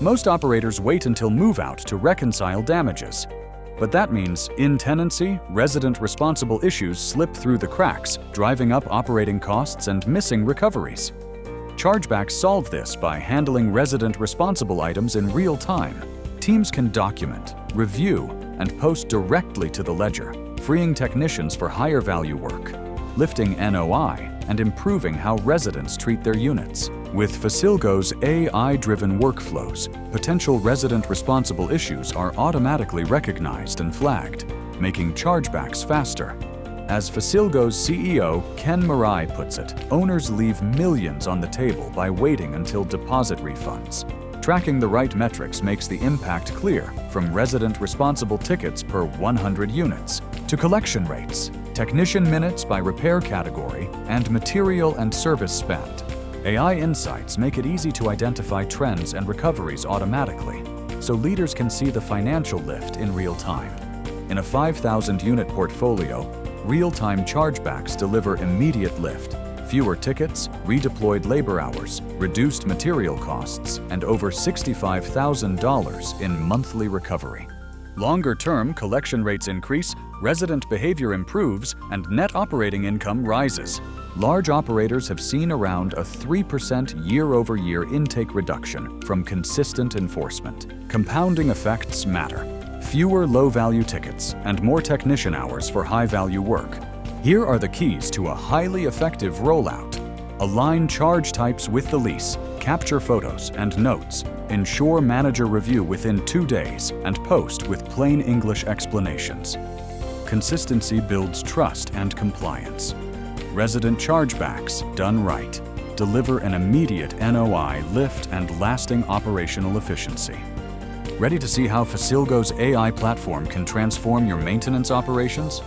Most operators wait until move-out to reconcile damages. But that means, in tenancy, resident-responsible issues slip through the cracks, driving up operating costs and missing recoveries. Chargebacks solve this by handling resident-responsible items in real time. Teams can document, review, and post directly to the ledger, freeing technicians for higher-value work, lifting NOI, and improving how residents treat their units. With FacilGo's AI-driven workflows, potential resident-responsible issues are automatically recognized and flagged, making chargebacks faster. As FacilGo's CEO, Ken Marai, puts it, owners leave millions on the table by waiting until deposit refunds. Tracking the right metrics makes the impact clear, from resident-responsible tickets per 100 units to collection rates, technician minutes by repair category, and material and service spend. AI insights make it easy to identify trends and recoveries automatically, so leaders can see the financial lift in real time. In a 5,000-unit portfolio, real-time chargebacks deliver immediate lift, fewer tickets, redeployed labor hours, reduced material costs, and over $65,000 in monthly recovery. Longer-term collection rates increase, resident behavior improves, and net operating income rises. Large operators have seen around a 3% year-over-year intake reduction from consistent enforcement. Compounding effects matter. Fewer low-value tickets and more technician hours for high-value work. Here are the keys to a highly effective rollout. Align charge types with the lease, capture photos and notes, ensure manager review within 2 days, and post with plain English explanations. Consistency builds trust and compliance. Resident chargebacks, done right, deliver an immediate NOI lift and lasting operational efficiency. Ready to see how FacilGo's AI platform can transform your maintenance operations?